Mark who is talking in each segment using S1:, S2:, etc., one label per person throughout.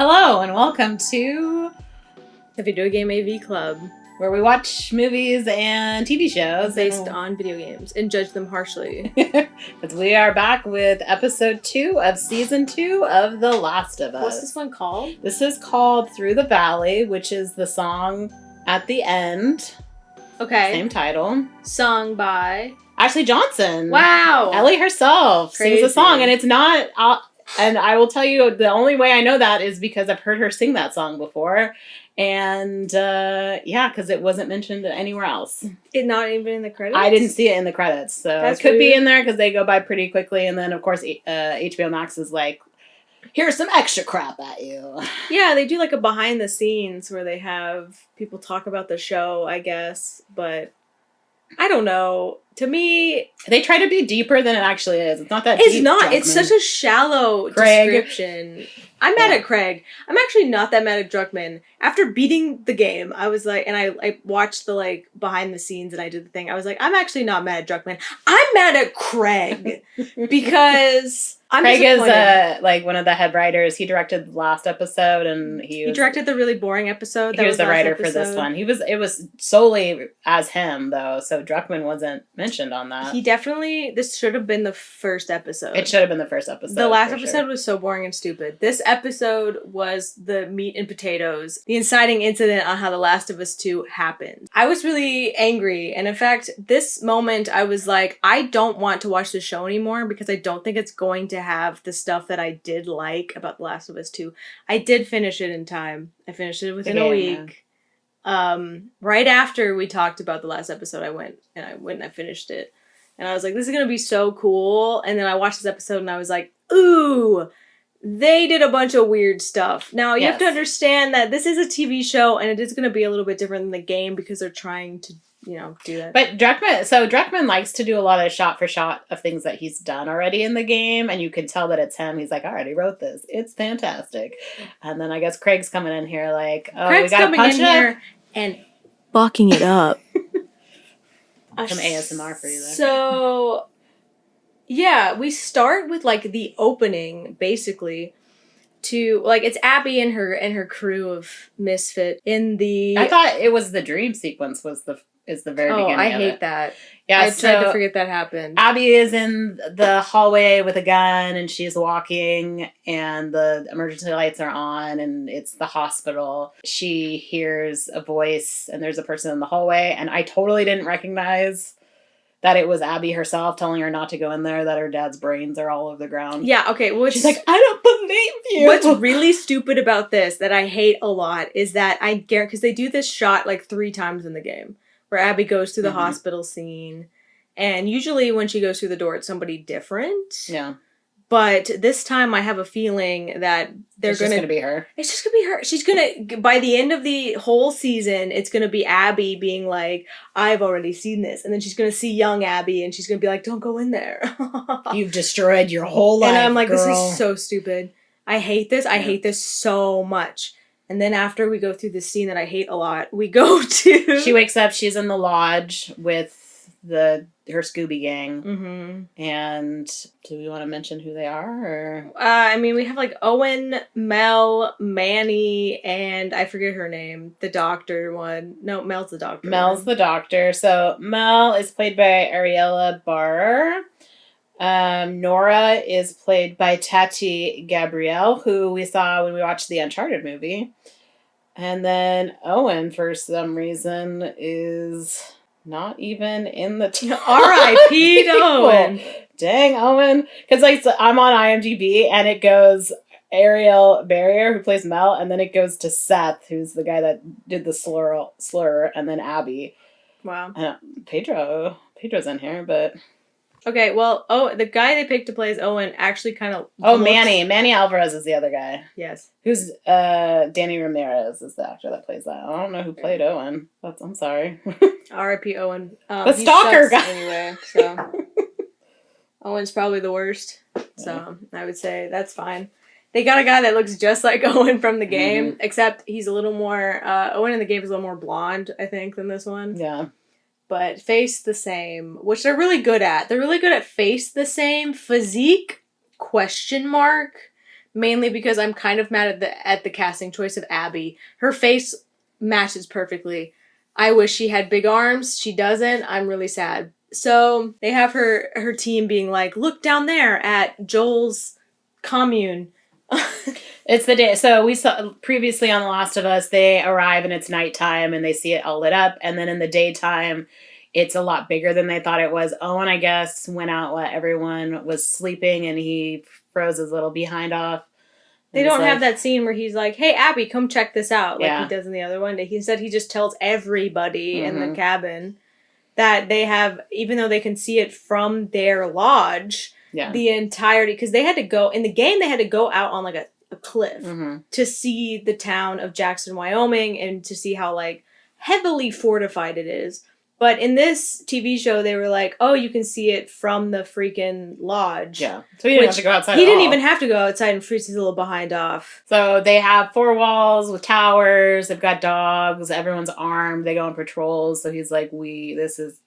S1: Hello and welcome to
S2: The Video Game AV Club,
S1: where we watch movies and TV shows
S2: based on video games and judge them harshly.
S1: Because we are back with episode 2 of season 2 of The Last of Us.
S2: What's this one called?
S1: This is called Through the Valley, which is the song at the end.
S2: Okay.
S1: Same title.
S2: Sung by
S1: Ashley Johnson.
S2: Wow.
S1: Ellie herself sings the song, and it's not... and I will tell you, the only way I know that is because I've heard her sing that song before. And, because it wasn't mentioned anywhere else.
S2: It not even in the credits?
S1: I didn't see it in the credits. So
S2: That's
S1: it could be
S2: weird.
S1: in there because they go by pretty quickly. And then, of course, HBO Max is like, here's some extra crap at you.
S2: Yeah, they do like a behind the scenes where they have people talk about the show, I guess. But I don't know. To me,
S1: They try to be deeper than it actually is. It's not that
S2: it's
S1: deep,
S2: not. It's
S1: Druckmann.
S2: such a shallow
S1: Craig.
S2: description. I'm mad at Craig. I'm actually not that mad at Druckmann. After beating the game, I was like, and I watched the like behind the scenes and I did the thing. I was like, I'm actually not mad at Druckmann. I'm mad at Craig because I'm
S1: Craig is
S2: disappointed.
S1: like one of the head writers. He directed the last episode, and
S2: He directed the really boring episode.
S1: He was the
S2: last
S1: writer for this
S2: episode.
S1: one. It was solely as him though, so Druckmann wasn't mentioned on that.
S2: This should have been the first episode.
S1: It should have been the first episode.
S2: The last
S1: for
S2: episode
S1: sure.
S2: was so boring and stupid. This episode was the meat and potatoes, the inciting incident on how The Last of Us 2 happened. I was really angry, and in fact, this moment I was like, I don't want to watch the show anymore because I don't think it's going to have the stuff that I did like about The Last of Us 2. I did finish it in time. I finished it within a week. Right after we talked about the last episode, I went and I finished it. And I was like, this is going to be so cool. And then I watched this episode and I was like, ooh, they did a bunch of weird stuff. Now, you have to
S1: Yes.
S2: understand that this is a TV show and it is going to be a little bit different than the game because they're trying to, do that.
S1: But Druckmann likes to do a lot of shot for shot of things that he's done already in the game, and you can tell that it's him. He's like, I already wrote this. It's fantastic. And then I guess Craig's coming in here like, oh,
S2: Craig's
S1: we got to
S2: coming
S1: punch
S2: in
S1: it up.
S2: here and fucking it up.
S1: Some ASMR for you there.
S2: So, yeah, we start with like the opening, basically, to like it's Abby and her crew of misfit in the.
S1: I thought it was the dream sequence is the very beginning.
S2: I
S1: of
S2: hate
S1: it.
S2: that.
S1: Yeah,
S2: I tried to forget that happened.
S1: Abby is in the hallway with a gun, and she's walking, and the emergency lights are on, and it's the hospital. She hears a voice, and there's a person in the hallway, and I totally didn't recognize that it was Abby herself telling her not to go in there, that her dad's brains are all over the ground.
S2: Yeah, okay. Well,
S1: She's like, I don't believe you.
S2: What's really stupid about this that I hate a lot is that I guarantee, because they do this shot like 3 times in the game, where Abby goes through the hospital scene, and usually when she goes through the door, it's somebody different.
S1: Yeah.
S2: But this time I have a feeling that
S1: It's just going to be her.
S2: It's just going to be her. She's going to, by the end of the whole season, it's going to be Abby being like, I've already seen this. And then she's going to see young Abby and she's going to be like, don't go in there.
S1: You've destroyed your whole life,
S2: and I'm like,
S1: girl.
S2: this is so stupid. I hate this. I hate this so much. And then after we go through this scene that I hate a lot, we go to...
S1: She wakes up, she's in the lodge with her Scooby gang.
S2: Mm-hmm.
S1: And do we want to mention who they are? Or?
S2: I mean, we have like Owen, Mel, Manny, and I forget her name. The doctor one. No, Mel's the doctor.
S1: Mel's the doctor. So Mel is played by Ariella Barr. Nora is played by Tati Gabrielle, who we saw when we watched the Uncharted movie. And then Owen, for some reason, is not even in the
S2: R.I.P. to Owen.
S1: Dang, Owen. Because I'm on IMDb, and it goes Ariel Barrier, who plays Mel, and then it goes to Seth, who's the guy that did the slur, and then Abby.
S2: Wow.
S1: Pedro's in here, but...
S2: Okay, well, the guy they picked to play as Owen actually kind of...
S1: Manny. Manny Alvarez is the other guy.
S2: Yes.
S1: Who's Danny Ramirez is the actor that plays that. I don't know who played Owen. I'm sorry.
S2: R.I.P. Owen.
S1: The stalker guy.
S2: Anyway, so... Owen's probably the worst. So, I would say that's fine. They got a guy that looks just like Owen from the game, except he's a little more... Owen in the game is a little more blonde, I think, than this one.
S1: Yeah.
S2: But face the same, which they're really good at. They're really good at face the same. Physique, ? mainly because I'm kind of mad at the casting choice of Abby. Her face matches perfectly. I wish she had big arms. She doesn't. I'm really sad. So they have her team being like, look down there at Joel's commune.
S1: It's the day. So we saw previously on The Last of Us, they arrive and it's nighttime and they see it all lit up. And then in the daytime, it's a lot bigger than they thought it was. Owen, I guess, went out while everyone was sleeping and he froze his little behind off.
S2: They don't have that scene where he's like, hey, Abby, come check this out, like
S1: Yeah.
S2: he does in the other one. Instead, he just tells everybody in the cabin that they have, even though they can see it from their lodge, the entirety, because they had to go, in the game, they had to go out on like a cliff to see the town of Jackson, Wyoming, and to see how like heavily fortified it is. But in this TV show, they were like, oh, you can see it from the freaking lodge.
S1: Yeah. So he didn't have to go outside.
S2: He didn't even have to go outside and freeze his little behind off.
S1: So they have 4 walls with towers. They've got dogs. Everyone's armed. They go on patrols. So he's like, this is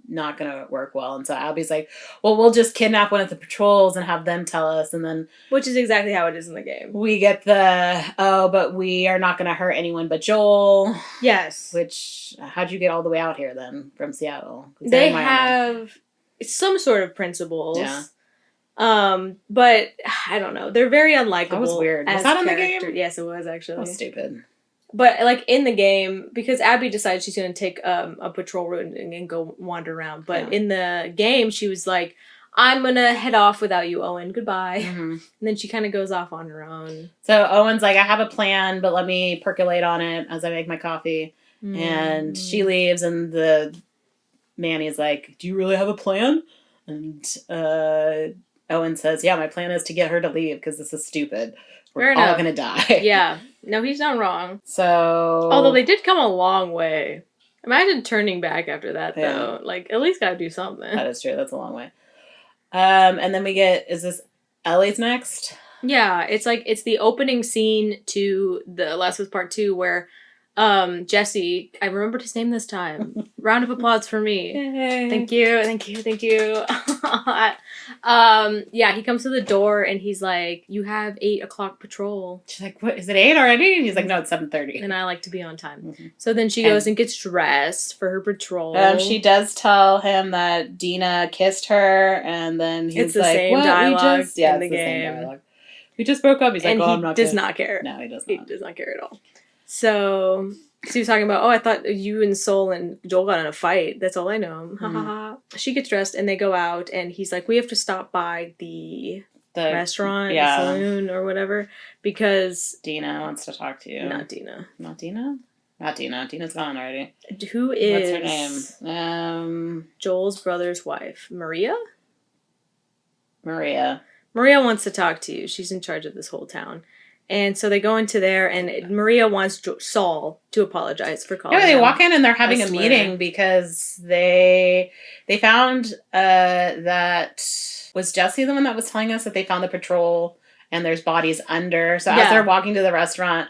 S1: not going to work well. And so Abby's like, well, we'll just kidnap one of the patrols and have them tell us. And then...
S2: Which is exactly how it is in the game.
S1: We get but we are not going to hurt anyone but Joel.
S2: Yes.
S1: Which, how'd you get all the way out here then from Seattle?
S2: They have some sort of principles.
S1: Yeah.
S2: But I don't know. They're very unlikable.
S1: That was weird. Was that in the game?
S2: Yes, it was actually.
S1: That was stupid.
S2: But, like, in the game, because Abby decides she's going to take a patrol route and go wander around. But in the game, she was like, I'm going to head off without you, Owen. Goodbye. And then she kind of goes off on her own.
S1: So Owen's like, I have a plan, but let me percolate on it as I make my coffee. And she leaves, and the Manny's like, do you really have a plan? And Owen says, yeah, my plan is to get her to leave because this is stupid. We're all going to die.
S2: Yeah. No, he's not wrong.
S1: So...
S2: Although they did come a long way. Imagine turning back after that, though. Like, at least gotta do something.
S1: That is true. That's a long way. And then we get... Is this Ellie's next?
S2: Yeah. It's the opening scene to The Last of Us Part 2 where Jesse... I remembered his name this time. Round of applause for me.
S1: Yay.
S2: Thank you. Yeah, he comes to the door and he's like, you have 8 o'clock patrol.
S1: She's like, what, is it 8 already? And he's like, no, it's 7:30.
S2: And I like to be on time. So then she goes and gets dressed for her patrol.
S1: She does tell him that Dina kissed her, and then he's
S2: it's the
S1: like,
S2: same
S1: what?
S2: dialogue
S1: Yeah,
S2: in the game.
S1: same dialogue. We just broke up. He's like,
S2: and
S1: oh,
S2: he
S1: I'm not
S2: does
S1: good.
S2: not care.
S1: No, he does not.
S2: He does not care at all. So he was talking about, I thought you and Sol and Joel got in a fight. That's all I know. Ha ha ha. She gets dressed and they go out and he's like, we have to stop by the restaurant, saloon or whatever, because
S1: Dina wants to talk to you.
S2: Not Dina.
S1: Not Dina? Not Dina. Dina's gone already.
S2: Who is...
S1: What's her name?
S2: Joel's brother's wife. Maria?
S1: Maria
S2: wants to talk to you. She's in charge of this whole town. And so they go into there, and Maria wants Saul to apologize for calling him.
S1: they walk in and they're having a meeting because they found that... Was Jesse the one that was telling us that they found the patrol and there's bodies under? So as they're walking to the restaurant,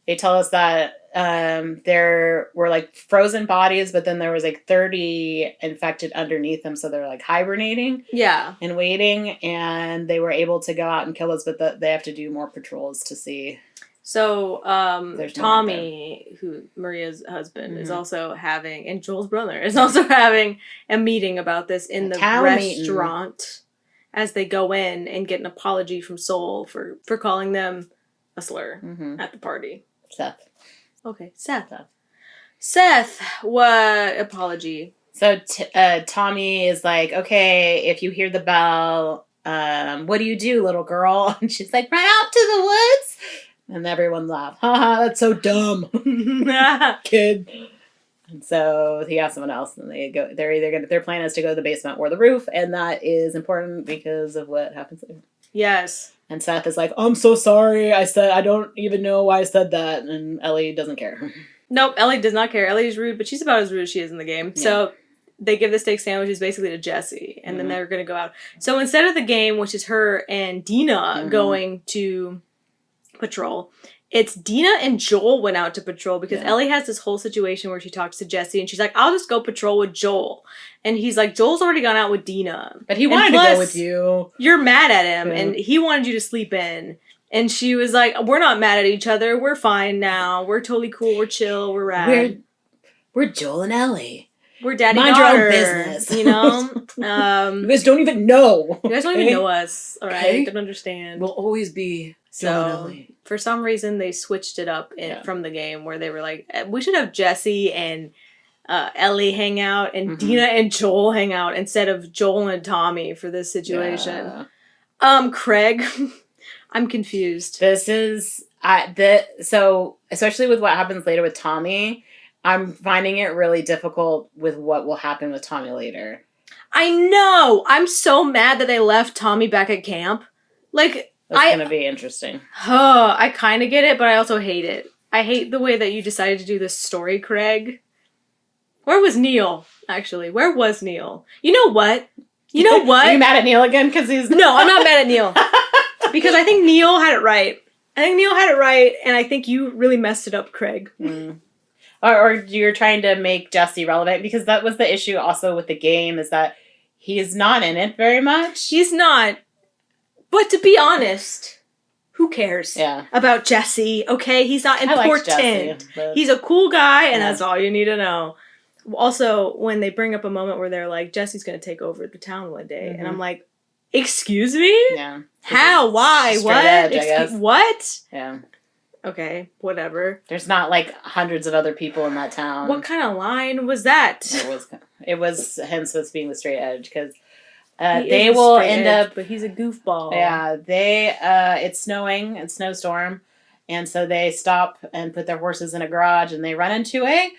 S1: they tell us that there were like frozen bodies, but then there was like 30 infected underneath them. So they're like hibernating and waiting, and they were able to go out and kill us, but they have to do more patrols to see.
S2: So Tommy, who Maria's husband, is also having, and Joel's brother is also having a meeting about this in the restaurant as they go in and get an apology from Sol for calling them a slur at the party.
S1: Seth.
S2: Okay, Seth, what apology?
S1: So Tommy is like, okay, if you hear the bell, what do you do, little girl? And she's like, run out to the woods. And everyone laughed. Haha, that's so dumb. Kid. And so he asks someone else, and they go. They're either their plan is to go to the basement or the roof, and that is important because of what happens later.
S2: Yes.
S1: And Seth is like, I'm so sorry. I don't even know why I said that. And Ellie doesn't care.
S2: Nope, Ellie does not care. Ellie's rude, but she's about as rude as she is in the game. Yeah. So they give the steak sandwiches basically to Jesse, and then they're going to go out. So instead of the game, which is her and Dina going to patrol, it's Dina and Joel went out to patrol because Ellie has this whole situation where she talks to Jesse and she's like, I'll just go patrol with Joel. And he's like, Joel's already gone out with Dina.
S1: But he wanted to go with you.
S2: You're mad at him and he wanted you to sleep in. And she was like, we're not mad at each other. We're fine now. We're totally cool. We're chill. We're rad.
S1: We're Joel and Ellie.
S2: We're daddy
S1: Mind
S2: daughter,
S1: your own business.
S2: you know?
S1: You guys don't even know.
S2: You guys don't even know us, all right?
S1: Okay.
S2: Don't understand.
S1: We'll always be Joel and
S2: So,
S1: Ellie.
S2: for some reason, they switched it up from the game where they were like, we should have Jesse and Ellie hang out and Dina and Joel hang out instead of Joel and Tommy for this situation.
S1: Yeah.
S2: Craig, I'm confused.
S1: This is so especially with what happens later with Tommy, I'm finding it really difficult with what will happen with Tommy later.
S2: I know. I'm so mad that they left Tommy back at camp. Like,
S1: That's gonna be interesting.
S2: I kind of get it, but I also hate it. I hate the way that you decided to do this story, Craig. Where was Neil? Actually, where was Neil? You know what?
S1: Are you mad at Neil again? Because he's
S2: No, I'm not mad at Neil. Because I think Neil had it right. And I think you really messed it up, Craig.
S1: Mm. Or you're trying to make Jesse relevant, because that was the issue also with the game, is that he's not in it very much.
S2: He's not. But to be honest, who cares about Jesse? Okay, he's not important.
S1: I like Jesse, but...
S2: He's a cool guy, and that's all you need to know. Also, when they bring up a moment where they're like, Jesse's going to take over the town one day, and I'm like, excuse me?
S1: Yeah.
S2: How? Why? What?
S1: Edge,
S2: what?
S1: Yeah.
S2: Okay, whatever.
S1: There's not like hundreds of other people in that town.
S2: What kind of line was that?
S1: It was him supposed to be the straight edge, because
S2: they will end up. But he's a goofball.
S1: Yeah, it's snowing, it's snowstorm, and so they stop and put their horses in a garage, and they run into a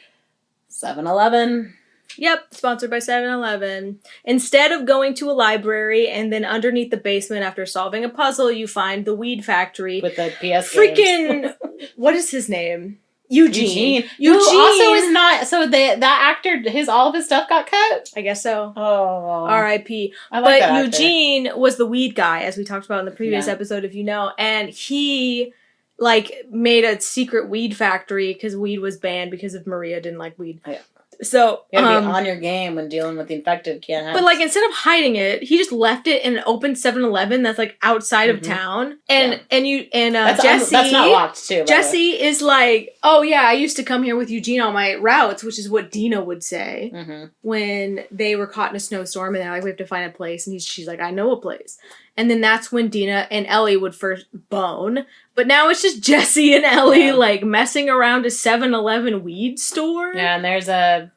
S1: 7-Eleven.
S2: Yep, sponsored by 7-Eleven. Instead of going to a library and then underneath the basement after solving a puzzle, you find the weed factory.
S1: With the PS
S2: Freaking, what is his name? Eugene.
S1: Who also is not, so that actor, all of his stuff got cut?
S2: I guess so.
S1: Oh.
S2: R.I.P.
S1: But
S2: Eugene was the weed guy, as we talked about in the previous episode, if you know, and he... made a secret weed factory because weed was banned because of Maria didn't like weed. Yeah. So,
S1: you gotta be on your game when dealing with the infected. Can't have.
S2: But instead of hiding it, he just left it in an open 7-Eleven that's outside of town. And Jesse.
S1: That's not locked too.
S2: Jesse is like, oh yeah, I used to come here with Eugene on my routes, which is what Dina would say when they were caught in a snowstorm, and they're like, we have to find a place, and she's like, I know a place. And then that's when Dina and Ellie would first bone. But now it's just Jesse and Ellie, messing around a 7-Eleven weed store.
S1: Yeah, and there's a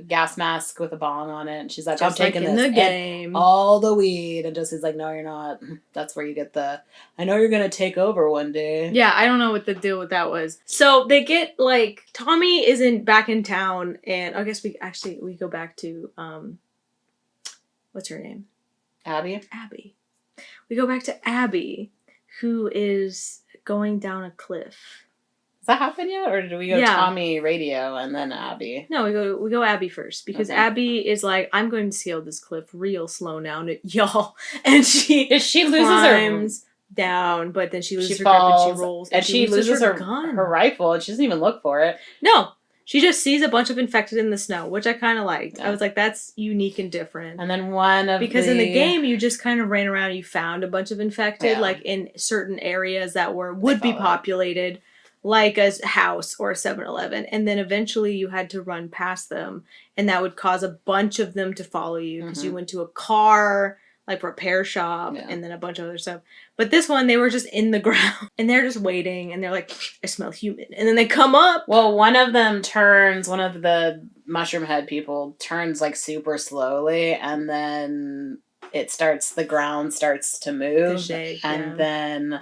S1: gas mask with a bong on it. And she's like,
S2: just
S1: I'm taking
S2: in
S1: this.
S2: The game.
S1: All the weed. And Jesse's like, no, you're not. That's where you get I know you're going to take over one day.
S2: Yeah, I don't know what the deal with that was. So they get, Tommy isn't back in town. And I guess we go back to, what's her name?
S1: Abby.
S2: We go back to Abby, who is going down a cliff.
S1: Has that happened yet? Or did we go Tommy radio and then Abby?
S2: No, we go Abby first, because Abby is like, I'm going to scale this cliff real slow now, y'all. And she loses her down, but then she loses her grip and she rolls.
S1: And she loses her
S2: gun.
S1: Her rifle, and she doesn't even look for it.
S2: No. She just sees a bunch of infected in the snow, which I kind of liked. Yeah. I was like, that's unique and different.
S1: And then
S2: Because in the game, you just kind of ran around and you found a bunch of infected, in certain areas that would be populated, like a house or a 7-Eleven. And then eventually you had to run past them, and that would cause a bunch of them to follow you, because you went to a car, repair shop, and then a bunch of other stuff. But this one, they were just in the ground, and they're just waiting, and they're like, I smell human. And then they come up.
S1: Well, one of the mushroom head people turns, super slowly, and then the ground starts to move, and then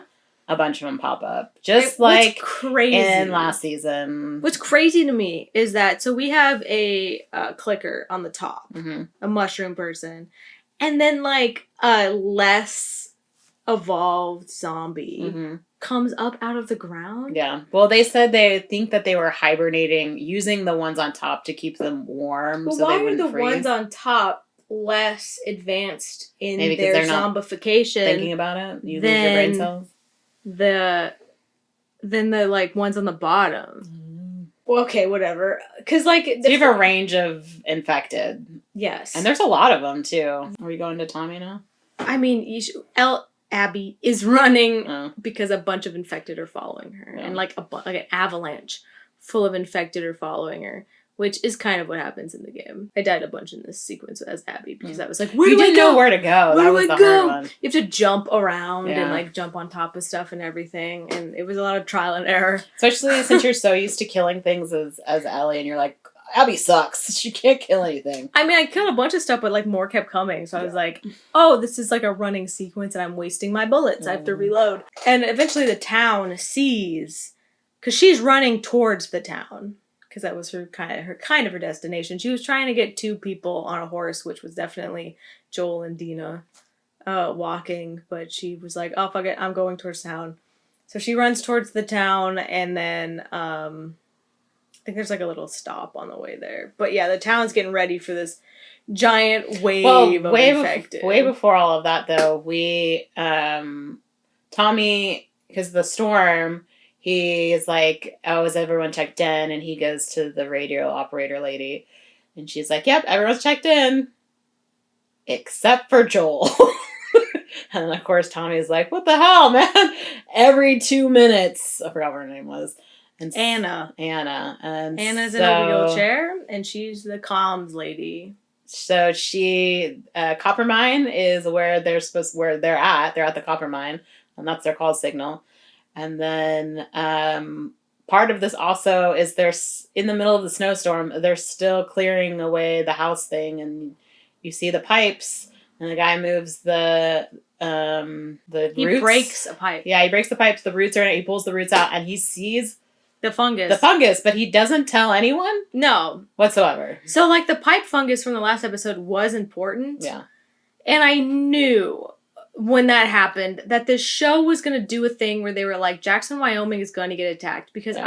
S1: a bunch of them pop up. Just
S2: what's crazy
S1: in last season.
S2: What's crazy to me is that, so we have a clicker on the top, a mushroom person, and then, a less evolved zombie comes up out of the ground.
S1: Yeah. Well, they said they think that they were hibernating, using the ones on top to keep them warm, so they wouldn't freeze.
S2: Why are the ones on top less advanced in their zombification?
S1: Thinking about it? You lose your brain cells?
S2: Than the, ones on the bottom. Well, okay, whatever. Because,
S1: so you have a range of infected.
S2: Yes.
S1: And there's a lot of them, too. Are we going to Tommy now?
S2: I mean, Abby is running
S1: Oh.
S2: because a bunch of infected are following her.
S1: Yeah.
S2: And like like an avalanche full of infected are following her. Which is kind of what happens in the game. I died a bunch in this sequence as Abby because I was like, where
S1: You
S2: do I
S1: didn't
S2: go?
S1: know where to go.
S2: Where
S1: That
S2: do
S1: was
S2: I
S1: the
S2: go?
S1: hard one.
S2: You have to jump around and
S1: Yeah.
S2: like jump on top of stuff and everything. And it was a lot of trial and error.
S1: Especially since you're so used to killing things as Ellie, and you're like, Abby sucks. She can't kill anything.
S2: I mean, I killed a bunch of stuff, but like more kept coming. So I was like, oh, this is like a running sequence and I'm wasting my bullets. I have to reload. And eventually the town sees, because she's running towards the town. Because that was her kind of her destination. She was trying to get 2 people on a horse, which was definitely Joel and Dina walking. But she was like, oh, fuck it, I'm going towards town. So she runs towards the town, and then I think there's like a little stop on the way there. But yeah, the town's getting ready for this giant wave of infected.
S1: Way before all of that, though, we, Tommy, because the storm... He is like, oh, is everyone checked in? And he goes to the radio operator lady. And she's like, yep, everyone's checked in. Except for Joel. And of course, Tommy's like, what the hell, man? Every 2 minutes. I forgot what her name was. And
S2: Anna.
S1: And
S2: Anna's in a wheelchair, and she's the comms lady.
S1: So she, Copper Mine is where they're at. They're at the Copper Mine. And that's their call signal. And then part of this also is they're in the middle of the snowstorm. They're still clearing away the house thing, and you see the pipes. And the guy moves the roots.
S2: He breaks a pipe.
S1: Yeah, he breaks the pipes. The roots are in it. He pulls the roots out, and he sees
S2: the fungus.
S1: But he doesn't tell anyone.
S2: No,
S1: whatsoever.
S2: So like the pipe fungus from the last episode was important.
S1: Yeah,
S2: and I knew when that happened that this show was going to do a thing where they were like, Jackson, Wyoming is going to get attacked. Because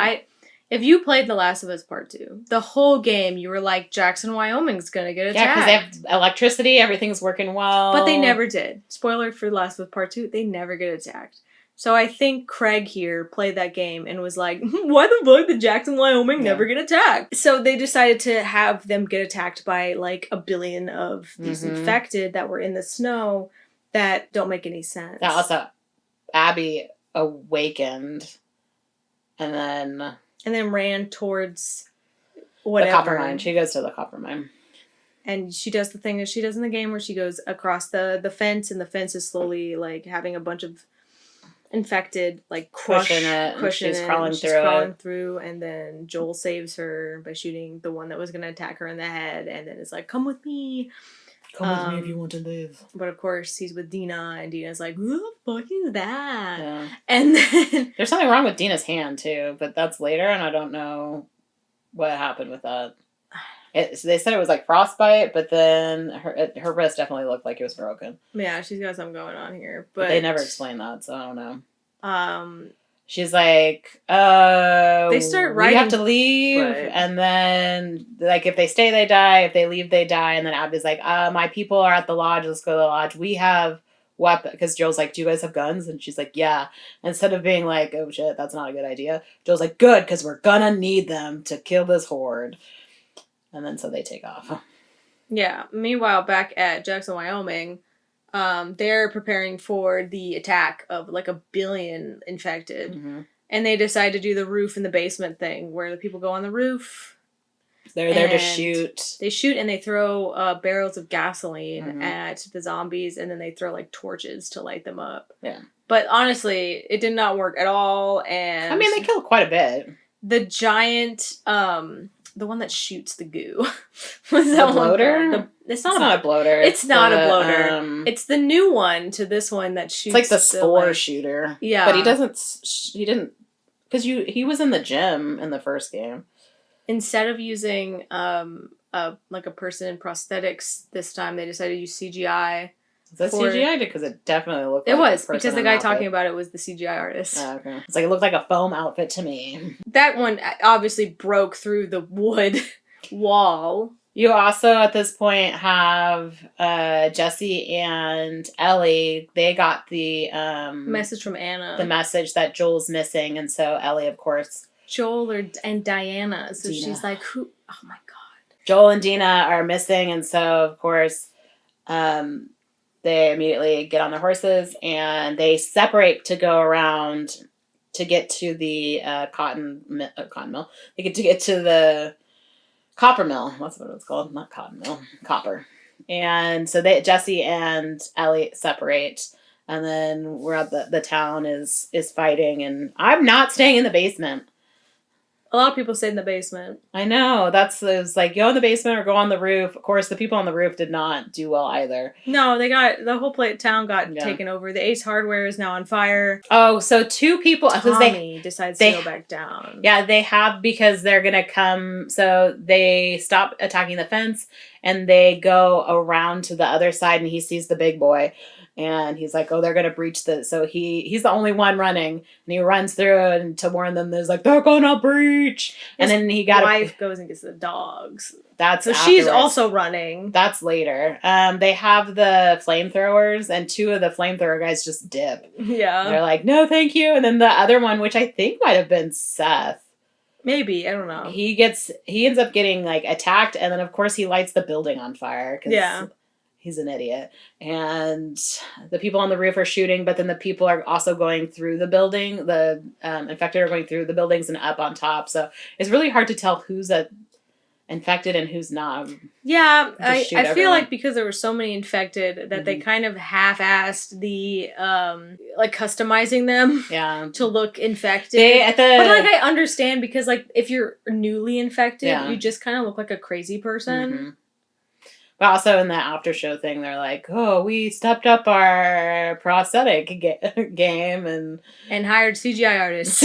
S2: if you played The Last of Us Part 2, the whole game, you were like, Jackson, Wyoming's going to get attacked.
S1: Yeah, because they have electricity, everything's working well.
S2: But they never did. Spoiler for The Last of Us Part 2, they never get attacked. So I think Craig here played that game and was like, why the fuck did Jackson, Wyoming never get attacked? So they decided to have them get attacked by like a billion of these infected that were in the snow that don't make any sense.
S1: That also, Abby awakened and then
S2: ran towards whatever.
S1: The Copper Mine. She goes to the Copper Mine.
S2: And she does the thing that she does in the game where she goes across the fence, and the fence is slowly like having a bunch of infected like crushing it. She's crawling through, and then Joel saves her by shooting the one that was going to attack her in the head, and then it's like, come with me.
S1: Come with me if you want to live.
S2: But of course, he's with Dina, and Dina's like, who the fuck is that?
S1: Yeah.
S2: And then...
S1: There's something wrong with Dina's hand, too, but that's later, and I don't know what happened with that. They said it was like frostbite, but then her wrist definitely looked like it was broken.
S2: Yeah, she's got something going on here. But
S1: they never explained that, so I don't know. She's like,
S2: they start writing,
S1: we have to leave, and then, like, if they stay, they die, if they leave, they die, and then Abby's like, my people are at the lodge, let's go to the lodge, we have weapons, because Joel's like, do you guys have guns? And she's like, yeah. Instead of being like, oh shit, that's not a good idea, Joel's like, good, because we're gonna need them to kill this horde. And then so they take off.
S2: Yeah, meanwhile, back at Jackson, Wyoming, they're preparing for the attack of like 1 billion infected. Mm-hmm. And they decide to do the roof in the basement thing where the people go on the roof.
S1: They're there to shoot.
S2: They shoot and they throw barrels of gasoline at the zombies, and then they throw like torches to light them up. Yeah. But honestly, it did not work at all. And
S1: I mean, they killed quite a bit.
S2: The giant, the one that shoots the goo.
S1: Was that bloater?
S2: It's not a bloater. It's not a bloater. It's the new one to this one that shoots.
S1: It's like the spore shooter.
S2: Yeah.
S1: But he didn't, because he was in the gym in the first game.
S2: Instead of using like a person in prosthetics this time, they decided to use CGI.
S1: Is that CGI? Because it definitely looked like
S2: it was, because the guy talking about it was the CGI artist.
S1: Oh, okay. It's like, it looked like a foam outfit to me.
S2: That one obviously broke through the wood wall.
S1: You also, at this point, have Jesse and Ellie. They got the
S2: message from Anna.
S1: The message that Joel's missing, and so Ellie, of course...
S2: Joel and Diana. So Dina. She's like, who? Oh my god.
S1: Joel and Dina are missing, and so, of course... they immediately get on their horses and they separate to go around to get to the cotton mill. They get to the copper mill. That's what it's called. Not cotton mill. Copper. And so Jesse and Ellie separate. And then we're at the town is fighting. And I'm not staying in the basement.
S2: A lot of people stayed in the basement.
S1: I know. It was like, go in the basement or go on the roof. Of course, the people on the roof did not do well either.
S2: No, the whole town got taken over. The Ace Hardware is now on fire.
S1: Oh, so two people...
S2: Tommy decides to go back down.
S1: Yeah, they have, because they're going to come... So they stop attacking the fence and they go around to the other side and he sees the big boy. And he's like, oh, they're going to breach this. So he's the only one running. And he runs through and to warn them, there's like, they're going to breach. And then
S2: his wife goes and gets the dogs.
S1: That's
S2: so afterwards. She's also running.
S1: That's later. They have the flamethrowers and two of the flamethrower guys just dip.
S2: Yeah.
S1: They're like, no, thank you. And then the other one, which I think might have been Seth.
S2: Maybe. I don't know.
S1: He ends up getting like attacked. And then of course he lights the building on fire.
S2: Yeah.
S1: He's an idiot. And the people on the roof are shooting, but then the people are also going through the building. The infected are going through the buildings and up on top. So it's really hard to tell who's infected and who's not.
S2: Yeah, I feel like because there were so many infected that
S1: mm-hmm.
S2: they kind of half-assed the like customizing them to look infected. But like I understand, because like if you're newly infected, you just kind of look like a crazy person.
S1: Mm-hmm. But also in the after show thing, they're like, "Oh, we stepped up our prosthetic game and
S2: hired CGI artists."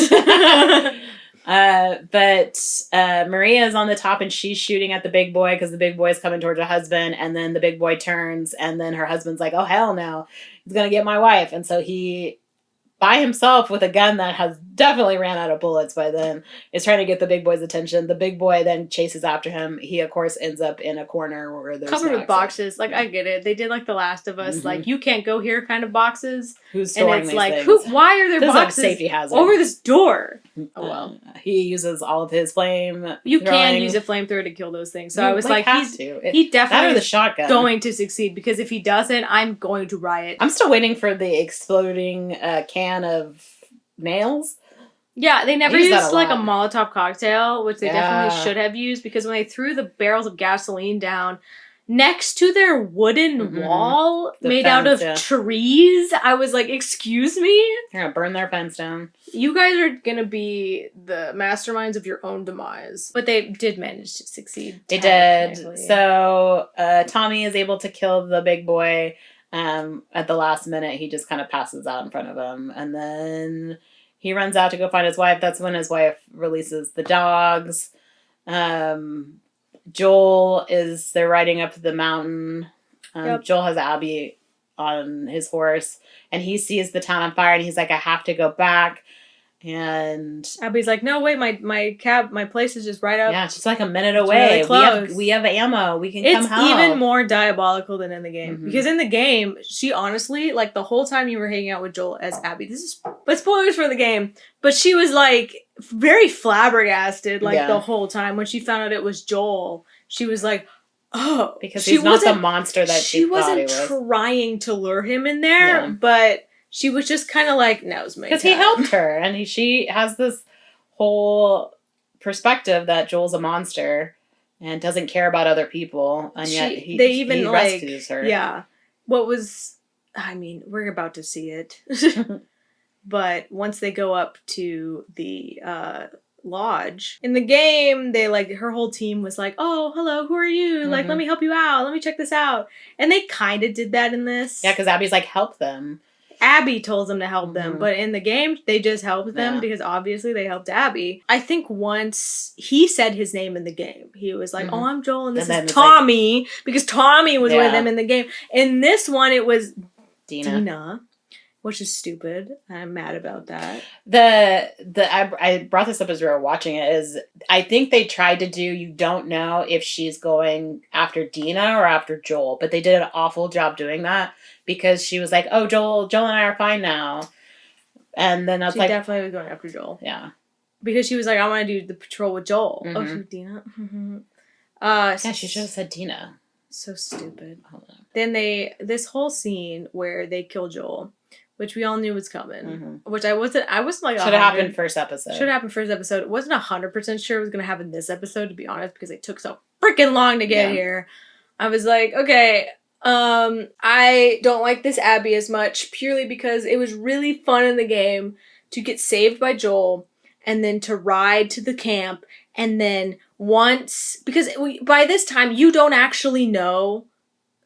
S1: But Maria's on the top and she's shooting at the big boy because the big boy is coming towards her husband, and then the big boy turns, and then her husband's like, "Oh hell no, he's gonna get my wife," and so he, by himself with a gun that has definitely ran out of bullets by then, is trying to get the big boy's attention. The big boy then chases after him. He, of course, ends up in a corner where there's
S2: covered with boxes. Like, I get it. They did like The Last of Us, like, you can't go here kind of boxes.
S1: Who's storing
S2: and it's
S1: these
S2: like,
S1: things?
S2: why are there
S1: this
S2: boxes
S1: is like a safety hazard
S2: over this door? Oh, well.
S1: He uses all of his flame.
S2: You can use a flamethrower to kill those things. So I was like, he definitely
S1: the shotgun.
S2: Going to succeed, because if he doesn't, I'm going to riot.
S1: I'm still waiting for the exploding can of nails.
S2: Yeah, they never used like a Molotov cocktail, which they definitely should have used, because when they threw the barrels of gasoline down next to their wooden wall made out of trees, I was like, excuse me?
S1: They're gonna burn their fence down.
S2: You guys are gonna be the masterminds of your own demise. But they did manage to succeed.
S1: They did. So Tommy is able to kill the big boy. At the last minute, he just kind of passes out in front of him. And then he runs out to go find his wife. That's when his wife releases the dogs. They're riding up the mountain. Joel has Abby on his horse. And he sees the town on fire and he's like, I have to go back. And
S2: Abby's like, no, wait, my place is just right up.
S1: Yeah, it's just like a minute away.
S2: Really close.
S1: We have ammo. We can come help.
S2: It's even more diabolical than in the game. Mm-hmm. Because in the game, she honestly, like the whole time you were hanging out with Joel as Abby, but spoilers for the game, but she was like very flabbergasted the whole time. When she found out it was Joel, she was like, oh.
S1: Because he's not the monster that she thought he was.
S2: She wasn't trying to lure him in there, but she was just kind of like, now's my time.
S1: Because he helped her, and she has this whole perspective that Joel's a monster and doesn't care about other people, and yet he rescues her.
S2: Yeah. We're about to see it. But once they go up to the lodge, in the game, her whole team was like, oh, hello, who are you? Mm-hmm. Like, let me help you out. Let me check this out. And they kind of did that in this.
S1: Yeah, because Abby's like, help them.
S2: Abby told them to help them, but in the game, they just helped them because obviously they helped Abby. I think once he said his name in the game, he was like, oh, I'm Joel, and this is Tommy, because Tommy was with him in the game. In this one, it was Dina, which is stupid. I'm mad about that.
S1: I brought this up as we were watching it, is I think they tried to do, you don't know if she's going after Dina or after Joel, but they did an awful job doing that. Because she was like, oh, Joel and I are fine now. And then I was
S2: she definitely was going after Joel.
S1: Yeah.
S2: Because she was like, I want to do the patrol with Joel. Mm-hmm. Oh, Dina? Mm-hmm.
S1: She should have said Dina.
S2: So stupid.
S1: I don't know.
S2: Then this whole scene where they kill Joel, which we all knew was coming,
S1: Mm-hmm.
S2: which I wasn't like
S1: Should have happened first episode.
S2: Should have happened first episode. Wasn't 100% sure it was going to happen this episode, to be honest, because it took so freaking long to get here. I was like, okay, I don't like this Abby as much, purely because it was really fun in the game to get saved by Joel and then to ride to the camp, and then because by this time you don't actually know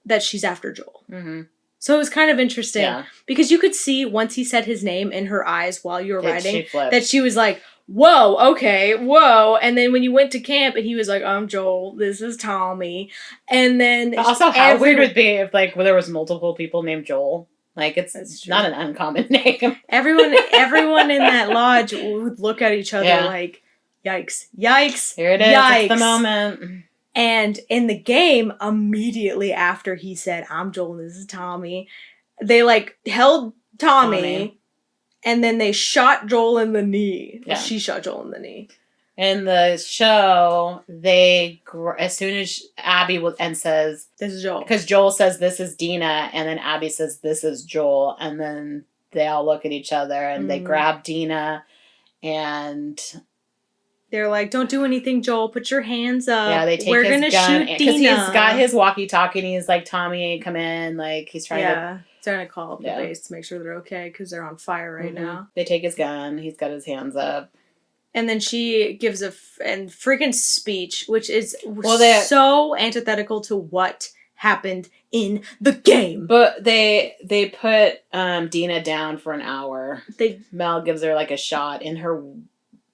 S2: that she's after Joel.
S1: Mm-hmm.
S2: So it was kind of interesting because you could see once he said his name in her eyes while you were riding that she was like, whoa, okay, whoa. And then when you went to camp and he was like, I'm Joel, this is Tommy. And then
S1: also, how weird would it be if like there was multiple people named Joel? Like it's not an uncommon name.
S2: Everyone in that lodge would look at each other like, yikes.
S1: Here it is.
S2: Yikes.
S1: It's the moment.
S2: And in the game, immediately after he said, I'm Joel, this is Tommy, they like held Tommy. And then they shot Joel in the knee. Yeah. She shot Joel in the knee.
S1: In the show, as soon as Abby says,
S2: this is Joel.
S1: Because Joel says, this is Dina. And then Abby says, this is Joel. And then they all look at each other and they grab Dina. And
S2: they're like, don't do anything, Joel. Put your hands up.
S1: Yeah, they take
S2: We're
S1: his
S2: gonna
S1: gun.
S2: shoot
S1: Because
S2: Dina.
S1: he's got his walkie-talkie and he's like, Tommy, come in. Like, he's trying to...
S2: trying to call up the base to make sure they're okay because they're on fire right now.
S1: They take his gun. He's got his hands up.
S2: And then she gives a freaking speech, which is so antithetical to what happened in the game.
S1: But they put Dina down for an hour. Mel gives her like a shot in her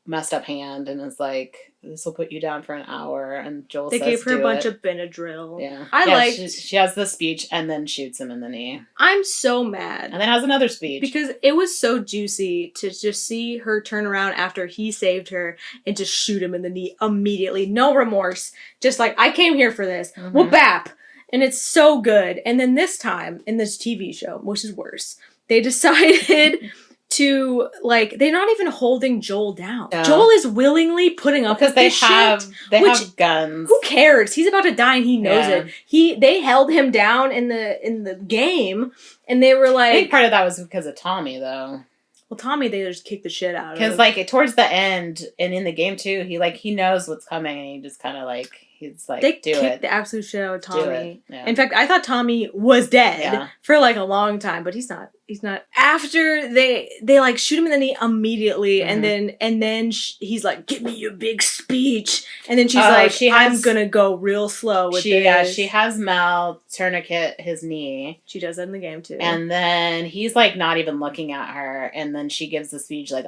S1: messed up hand and is like, this will put you down for an hour. And Joel says,
S2: they gave her a bunch of Benadryl.
S1: Yeah. She has the speech and then shoots him in the knee.
S2: I'm so mad.
S1: And then has another speech.
S2: Because it was so juicy to just see her turn around after he saved her and just shoot him in the knee immediately. No remorse. Just like, I came here for this. Whoop bap. And it's so good. And then this time, in this TV show, which is worse, they decided... to, like, they're not even holding Joel down. No. Joel is willingly putting up with this shit.
S1: They have guns.
S2: Who cares? He's about to die and he knows it. They held him down in the game and they were like...
S1: I think part of that was because of Tommy, though.
S2: Well, Tommy, they just kicked the shit out of him.
S1: Because, like, towards the end, and in the game, too, he knows what's coming and he just kind of, like... He's like,
S2: they kicked the absolute shit out of Tommy.
S1: Yeah.
S2: In fact, I thought Tommy was dead for like a long time, but he's not. He's not. After they like shoot him in the knee immediately, and then he's like, "Give me your big speech," and then she's like, "I'm gonna go real slow with this."
S1: Yeah, she has Mel tourniquet his knee.
S2: She does that in the game too.
S1: And then he's like not even looking at her, and then she gives the speech like,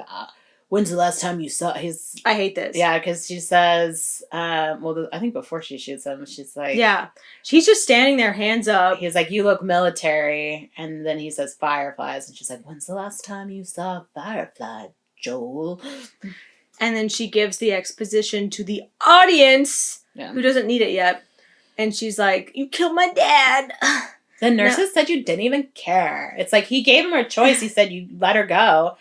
S1: when's the last time you saw his...
S2: I hate this.
S1: Yeah, because she says... I think before she shoots him, she's like...
S2: Yeah. She's just standing there, hands up.
S1: He's like, you look military. And then he says fireflies. And she's like, when's the last time you saw a firefly, Joel?
S2: And then she gives the exposition to the audience, who doesn't need it yet. And she's like, you killed my dad.
S1: The nurses said you didn't even care. It's like, he gave her a choice. He said, you let her go.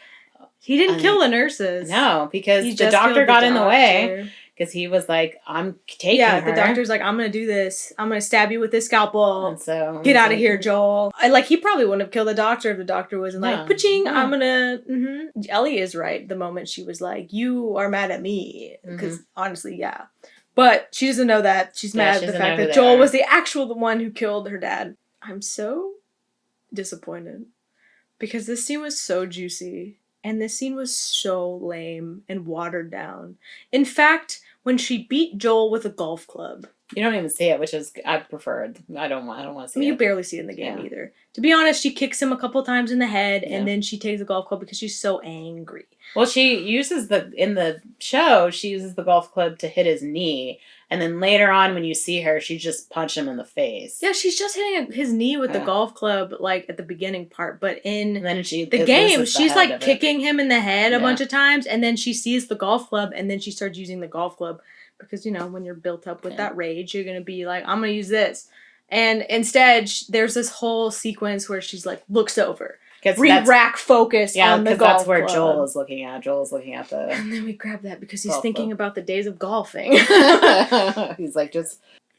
S2: He didn't kill the nurses.
S1: No, because the doctor got in the way. Because he was like, I'm taking her.
S2: Yeah, the doctor's like, I'm going to do this. I'm going to stab you with this scalpel.
S1: And so
S2: get out of here, Joel. He probably wouldn't have killed the doctor if the doctor wasn't like, pa-ching, I'm going to... Ellie is right the moment she was like, you are mad at me. Because honestly, yeah. But she doesn't know that. She's mad at the fact that Joel was the one who killed her dad. I'm so disappointed. Because this scene was so juicy. And this scene was so lame and watered down. In fact, when she beat Joel with a golf club.
S1: You don't even see it, which is I preferred. I don't want to see it.
S2: You barely see it in the game either. To be honest, she kicks him a couple times in the head and then she takes the golf club because she's so angry.
S1: Well, she uses in the show, she uses the golf club to hit his knee. And then later on, when you see her, she just punched him in the face.
S2: Yeah, she's just hitting his knee with the golf club, like, at the beginning part. But in
S1: the
S2: game, she's, like, kicking him in the head a bunch of times. And then she sees the golf club, and then she starts using the golf club. Because, when you're built up with that rage, you're going to be like, I'm going to use this. And instead, there's this whole sequence where she's, like, looks over. Rack focus on the golf club.
S1: That's where Joel is looking at. Joel's looking at the...
S2: And then we grab that because he's thinking about the days of golfing.
S1: He's like,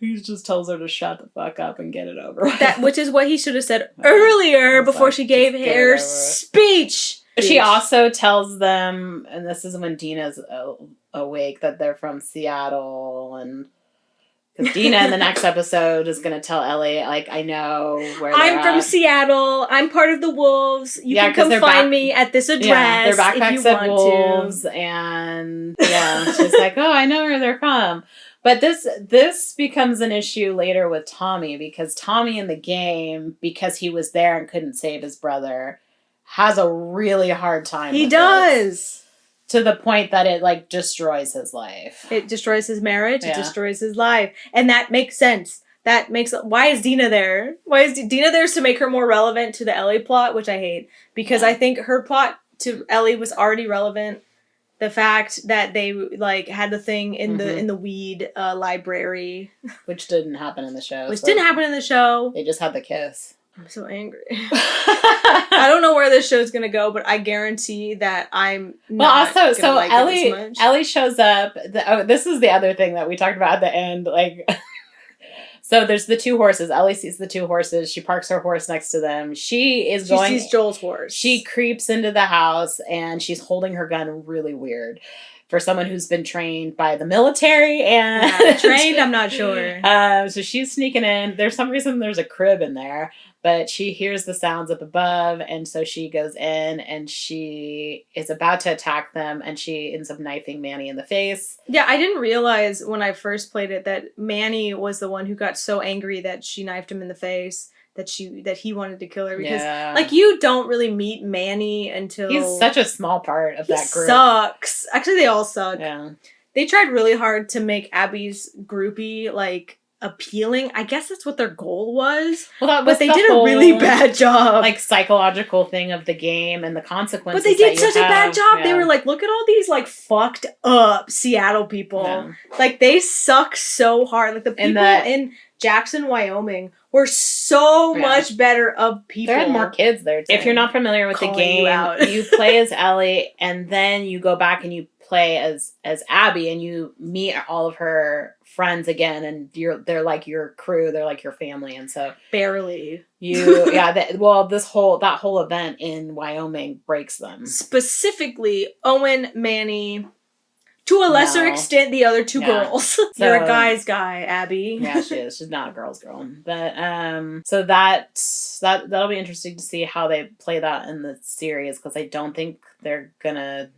S1: He just tells her to shut the fuck up and get it over with.
S2: Which is what he should have said earlier
S1: It's
S2: before
S1: like,
S2: she gave
S1: just get it
S2: her
S1: over with.
S2: speech.
S1: She also tells them, and this is when Dina's awake, that they're from Seattle, and because Dina in the next episode is going to tell Ellie, like, I know where
S2: I'm from
S1: at.
S2: Seattle. I'm part of the Wolves. You can come find me at this address.
S1: Yeah, their
S2: if
S1: backpack
S2: you
S1: said
S2: want
S1: Wolves,
S2: to.
S1: and yeah, she's like, oh, I know where they're from. But this becomes an issue later with Tommy, because Tommy in the game, because he was there and couldn't save his brother, has a really hard time.
S2: He
S1: with
S2: does.
S1: this, to the point that it like destroys his life.
S2: It destroys his marriage.
S1: Yeah.
S2: It destroys his life, and that makes sense. Why is Dina there? Why is Dina there to make her more relevant to the Ellie plot, which I hate, because I think her plot to Ellie was already relevant. The fact that they like had the thing in the weed library,
S1: which didn't happen in the show.
S2: Didn't happen in the show.
S1: They just had the kiss.
S2: I'm so angry. I don't know where this show's gonna go, but I guarantee that I'm not
S1: well, also, so
S2: like
S1: Ellie shows up. This is the other thing that we talked about at the end. Like, so there's the two horses. Ellie sees the two horses. She parks her horse next to them. She sees
S2: Joel's horse.
S1: She creeps into the house and she's holding her gun really weird. For someone who's been trained by the military and...
S2: trained, I'm not sure.
S1: So she's sneaking in. There's some reason there's a crib in there, but she hears the sounds up above, and so she goes in, and she is about to attack them, and she ends up knifing Manny in the face.
S2: Yeah, I didn't realize when I first played it that Manny was the one who got so angry that she knifed him in the face. That he wanted to kill her, because like you don't really meet Manny until
S1: he's such a small part of that group.
S2: Sucks. Actually, they all suck.
S1: Yeah,
S2: they tried really hard to make Abby's groupie like appealing. I guess that's what their goal was.
S1: Well,
S2: but they did a really bad job.
S1: Like psychological thing of the game and the consequences.
S2: But they did such a bad job. Yeah. They were like, look at all these like fucked up Seattle people. Yeah. Like they suck so hard. Like the people in Jackson, Wyoming were so much better of people.
S1: There had more kids there too. If you're not familiar with the game, you play as Ellie, and then you go back and you play as Abby, and you meet all of her friends again, and they're like your crew, they're like your family, and so
S2: barely
S1: that whole event in Wyoming breaks them. Specifically,
S2: Owen, Manny. To a lesser extent, the other two girls. You're a guy's guy, Abby.
S1: Yeah, she is. She's not a girl's girl. But so that'll be interesting to see how they play that in the series, because I don't think they're gonna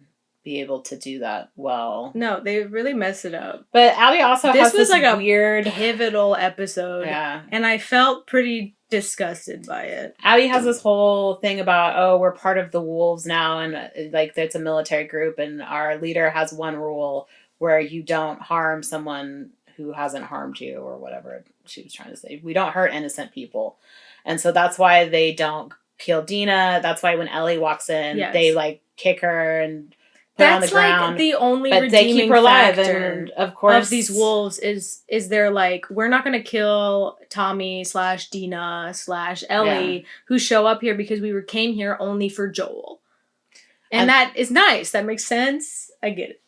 S1: be able to do that well.
S2: No, they really mess it up.
S1: But Abby also has this like
S2: weird pivotal episode.
S1: Yeah,
S2: and I felt pretty disgusted by it.
S1: Abby has this whole thing about, we're part of the Wolves now, and like it's a military group, and our leader has one rule where you don't harm someone who hasn't harmed you, or whatever she was trying to say. We don't hurt innocent people. And so that's why they don't kill Dina. That's why when Ellie walks in, they like kick her and put her on the ground.
S2: Like the only
S1: but
S2: redeeming
S1: they keep her alive,
S2: factor
S1: and of course
S2: of these wolves is they're like, we're not going to kill Tommy / Dina / Ellie who show up here because we came here only for Joel. And that is nice. That makes sense. I get it.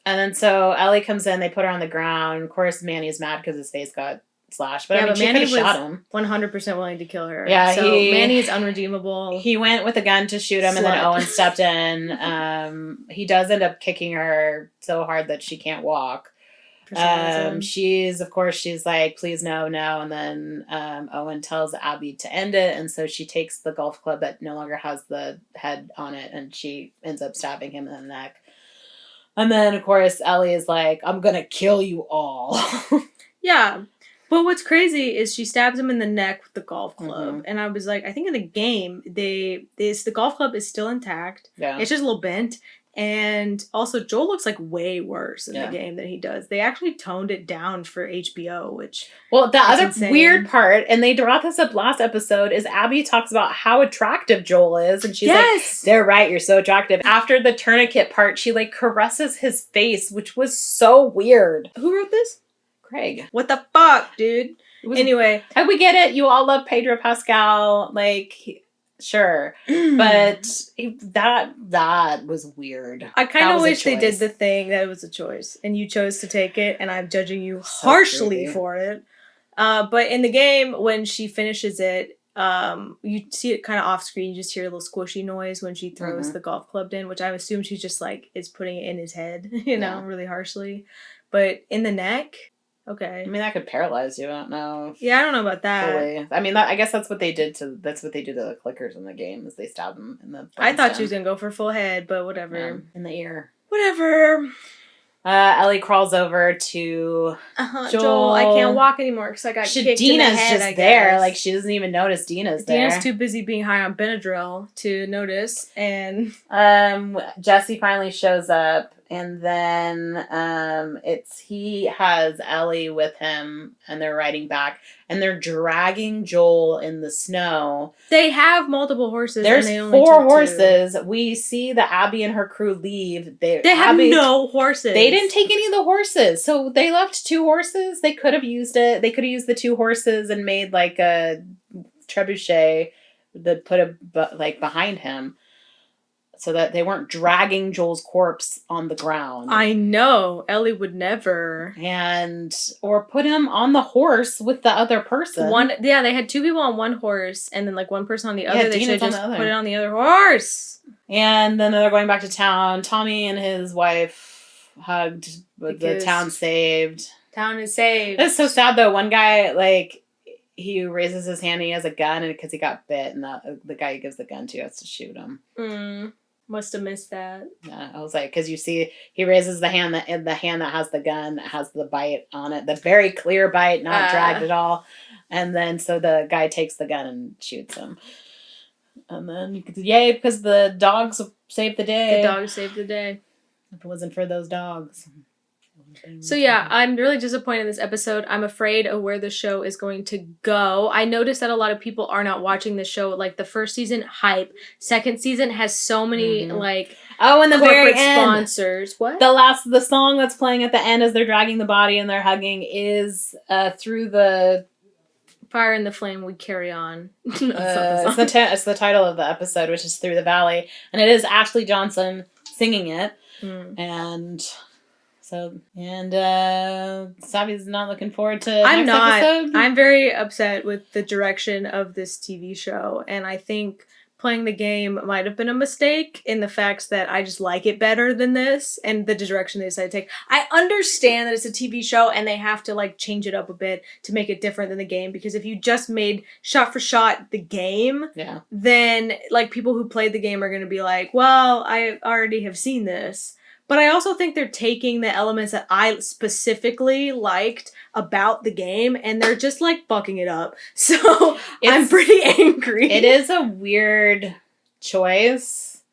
S1: And then so Ellie comes in, they put her on the ground. Of course, Manny's mad because his face got slashed. But I mean, she could have shot him.
S2: 100% willing to kill her.
S1: Yeah,
S2: so Manny is unredeemable.
S1: He went with a gun to shoot him, and then Owen stepped in. He does end up kicking her so hard that she can't walk. She's like, please no. And then Owen tells Abby to end it, and so she takes the golf club that no longer has the head on it, and she ends up stabbing him in the neck. And then, of course, Ellie is like, I'm gonna kill you all.
S2: Yeah. But what's crazy is she stabs him in the neck with the golf club. Mm-hmm. And I was like, I think in the game, the golf club is still intact. Yeah. It's just a little bent. And also, Joel looks like way worse in the game than he does. They actually toned it down for HBO, which...
S1: Well, the other weird part, and they brought this up last episode, is Abby talks about how attractive Joel is. And she's like, they're right, you're so attractive. After the tourniquet part, she like caresses his face, which was so weird.
S2: Who wrote this?
S1: Craig.
S2: What the fuck, dude? Anyway.
S1: We get it. You all love Pedro Pascal. Like... Sure, but that was weird.
S2: I kind of wish they did the thing that was a choice, and you chose to take it, and I'm judging you harshly for it. But in the game, when she finishes it, you see it kind of off screen. You just hear a little squishy noise when she throws the golf club in, which I assume she's just like is putting it in his head, really harshly. But in the neck, okay.
S1: I mean, that could paralyze you. I don't know.
S2: Yeah, I don't know about that.
S1: Fully. I mean, I guess that's what they do to the clickers in the game, is they stab them in the.
S2: I thought she was gonna go for full head, but whatever.
S1: In the ear.
S2: Whatever.
S1: Ellie crawls over to
S2: Joel. I can't walk anymore because I got kicked
S1: Dina's
S2: in the head,
S1: just there. Like, she doesn't even notice Dina's there.
S2: Dina's too busy being high on Benadryl to notice. And
S1: Jesse finally shows up, and then he has Ellie with him, and they're riding back, and they're dragging Joel in the snow.
S2: They have multiple horses.
S1: There's
S2: and they only
S1: 4
S2: took
S1: horses.
S2: 2.
S1: We see that Abby and her crew leave. They
S2: have no horses.
S1: They didn't take any of the horses, so they left 2 horses. They could have used it. They could have used the 2 horses and made like a trebuchet that put it behind him, so that they weren't dragging Joel's corpse on the ground.
S2: I know. Ellie would never.
S1: Or put him on the horse with the other person.
S2: They had 2 people on one horse, and then like one person on the other. They should have just put it on the other horse.
S1: And then they're going back to town. Tommy and his wife hugged, with the town saved.
S2: Town is saved.
S1: It's so sad though. One guy, like, he raises his hand and he has a gun, and because he got bit, and the guy he gives the gun to has to shoot him.
S2: Must have missed that.
S1: Yeah, I was like, because you see, he raises the hand that has the gun, that has the bite on it, the very clear bite, not dragged at all. And then so the guy takes the gun and shoots him. And then yay, because the dogs saved the day.
S2: The dogs saved the day.
S1: If it wasn't for those dogs.
S2: So yeah, I'm really disappointed in this episode. I'm afraid of where the show is going to go. I noticed that a lot of people are not watching the show. Like, the first season, hype. Second season has so many like
S1: and the very end,
S2: sponsors. What?
S1: The song that's playing at the end as they're dragging the body and they're hugging is Through the
S2: Fire and the Flame We Carry On.
S1: It's the title of the episode, which is Through the Valley, and it is Ashley Johnson singing it. And Savi's not looking forward to next episode.
S2: I'm very upset with the direction of this TV show, and I think playing the game might have been a mistake in the facts that I just like it better than this, and the direction they decided to take. I understand that it's a TV show and they have to like change it up a bit to make it different than the game, because if you just made shot for shot the game, then like people who played the game are going to be like, well, I already have seen this. But I also think they're taking the elements that I specifically liked about the game, and they're just, like, bucking it up. So I'm pretty angry.
S1: It is a weird choice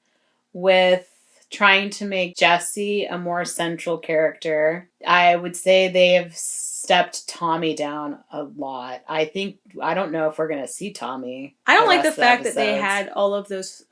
S1: with trying to make Jesse a more central character. I would say they have stepped Tommy down a lot. I don't know if we're going to see Tommy.
S2: I don't like the fact that they had all of those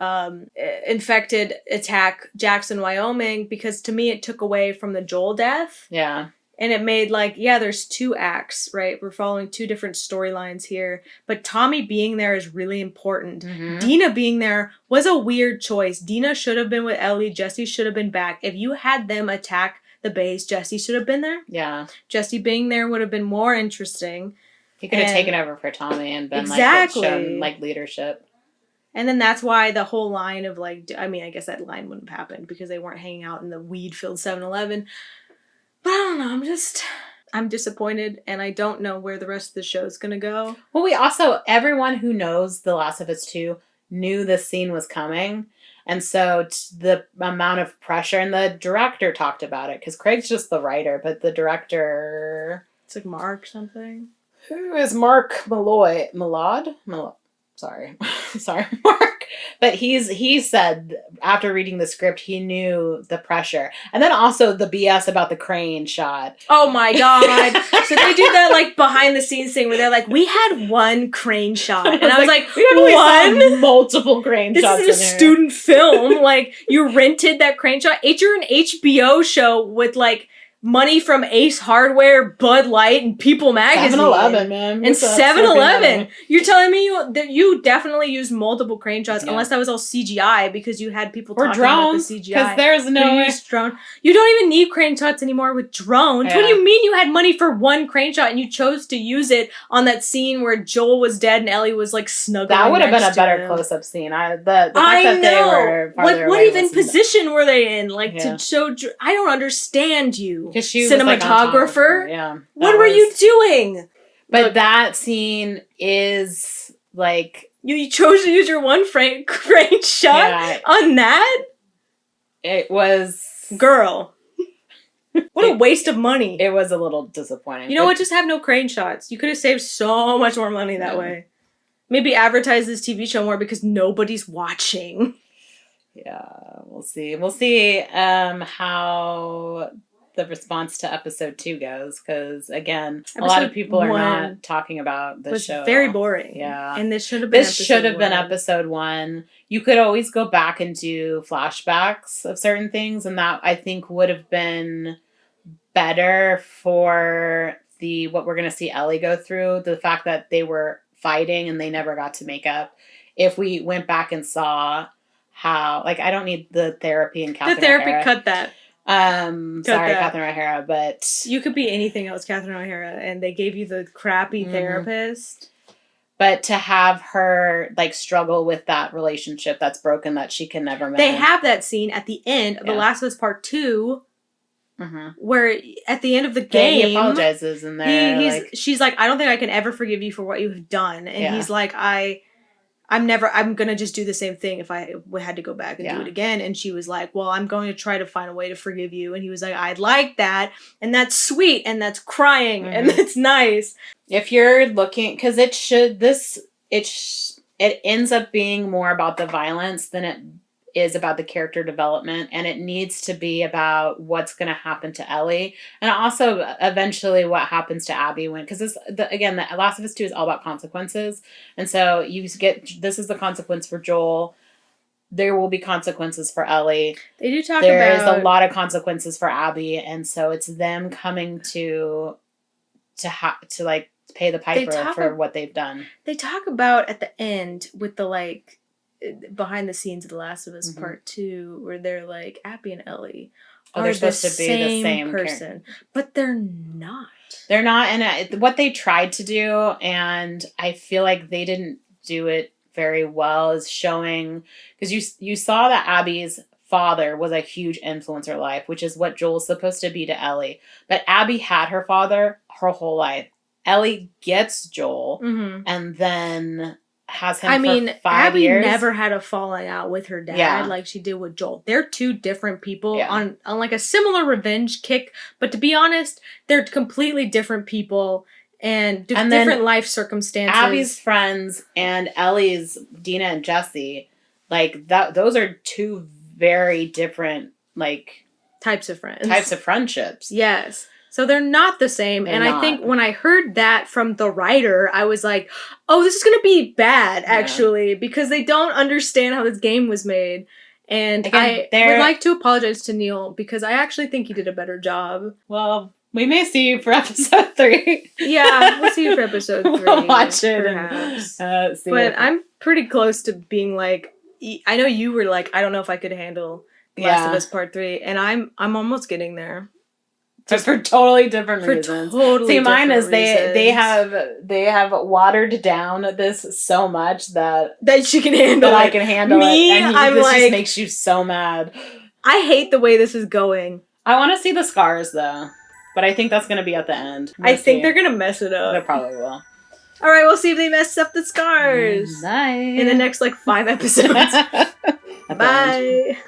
S2: infected attack Jackson, Wyoming, because to me it took away from the Joel death.
S1: Yeah.
S2: And it made there's 2 acts, right? We're following 2 different storylines here. But Tommy being there is really important. Dina being there was a weird choice. Dina should have been with Ellie. Jesse should have been back. If you had them attack the base, Jesse should have been there.
S1: Yeah.
S2: Jesse being there would have been more interesting.
S1: He could have taken over for Tommy and been shown leadership.
S2: And then that's why the whole line of I guess that line wouldn't have happened because they weren't hanging out in the weed-filled 7-Eleven. But I don't know, I'm disappointed, and I don't know where the rest of the show's gonna go.
S1: Well, everyone who knows The Last of Us 2 knew this scene was coming. And so the amount of pressure, and the director talked about it, because Craig's just the writer, but the director...
S2: It's like Mark something.
S1: Who is Mark Malloy? Sorry, Mark. But he said after reading the script, he knew the pressure. And then also the BS about the crane shot.
S2: Oh my God. So they do that behind the scenes thing where they're like, we had 1 crane shot. And I was like,
S1: we had multiple crane shots.
S2: This is a student film. You rented that crane shot. You're an HBO show with money from Ace Hardware, Bud Light, and People Magazine.
S1: 7-Eleven, man.
S2: And 7-Eleven. You're telling me you definitely used multiple crane shots, unless that was all CGI because you had people talking about the CGI.
S1: Because there's no way.
S2: Drone. You don't even need crane shots anymore with drones.
S1: Yeah.
S2: What do you mean you had money for one crane shot and you chose to use it on that scene where Joel was dead and Ellie was like snuggling?
S1: That would have been a better
S2: him.
S1: close-up scene. The fact that they were farther
S2: what
S1: away
S2: even
S1: was-
S2: position were they in? Like to show? I don't understand you.
S1: Because she was
S2: cinematographer.
S1: Yeah.
S2: What were you doing?
S1: But that scene is like
S2: you chose to use your one crane shot on that.
S1: It was
S2: girl. What a waste of money.
S1: It was a little disappointing.
S2: You know what? Just have no crane shots. You could have saved so much more money that way. Maybe advertise this TV show more because nobody's watching.
S1: Yeah, we'll see. We'll see how the response to episode 2 goes, because again, a lot of people are not talking about this show.
S2: Very boring.
S1: Yeah,
S2: and this should have been
S1: episode 1. You could always go back and do flashbacks of certain things, and that I think would have been better for what we're going to see Ellie go through. The fact that they were fighting and they never got to make up. If we went back and saw how, like, I don't need the therapy and Catherine O'Hara.
S2: Cut that.
S1: Catherine O'Hara, but
S2: you could be anything else, Catherine O'Hara, and they gave you the crappy therapist.
S1: But to have her like struggle with that relationship that's broken that she can never mend.
S2: They have that scene at the end of The Last of Us Part 2, where at the end of the game,
S1: he apologizes, and
S2: she's like, I don't think I can ever forgive you for what you have done, and he's like, I'm gonna just do the same thing if I had to go back and do it again. And she was like, well, I'm going to try to find a way to forgive you. And he was like, I'd like that. And that's sweet. And that's crying. And that's nice.
S1: If you're looking, because it ends up being more about the violence than it is about the character development. And it needs to be about what's going to happen to Ellie. And also eventually what happens to Abby because The Last of Us 2 is all about consequences. And so this is the consequence for Joel. There will be consequences for Ellie.
S2: They do talk
S1: There's a lot of consequences for Abby. And so it's them coming to like pay the piper for what they've done.
S2: They talk about at the end with the like, behind the scenes of The Last of Us Part 2, where they're like, Abby and Ellie are supposed to be the same person, but they're not.
S1: They're not, and what they tried to do, and I feel like they didn't do it very well, is showing, because you saw that Abby's father was a huge influence in her life, which is what Joel's supposed to be to Ellie. But Abby had her father her whole life. Ellie gets Joel, and then has him for 5 years.
S2: Abby never had a falling out with her dad like she did with Joel. They're two different people on like a similar revenge kick, but to be honest, they're completely different people and different life circumstances.
S1: Abby's friends and Ellie's, Dina and Jesse, like those are two very different like
S2: types of
S1: friendships.
S2: Yes. So they're not the same. I think when I heard that from the writer, I was like, oh, this is going to be bad, actually, because they don't understand how this game was made. And again, I would like to apologize to Neil, because I actually think he did a better job.
S1: Well, we may see you for episode 3.
S2: Yeah, we'll see you for episode 3.
S1: We'll watch it.
S2: Perhaps. But I'm pretty close to being like, I know you were like, I don't know if I could handle Last of Us Part 3. And I'm almost getting there.
S1: Just for totally different reasons. See, mine is they have watered down this so much that
S2: she can handle
S1: I can handle
S2: Me,
S1: it. And this just makes you so mad.
S2: I hate the way this is going.
S1: I want to see the scars though, but I think that's going to be at the end.
S2: I think they're going to mess it up.
S1: They probably will.
S2: All right, we'll see if they mess up the scars.
S1: Nice.
S2: In the next 5 episodes. Bye.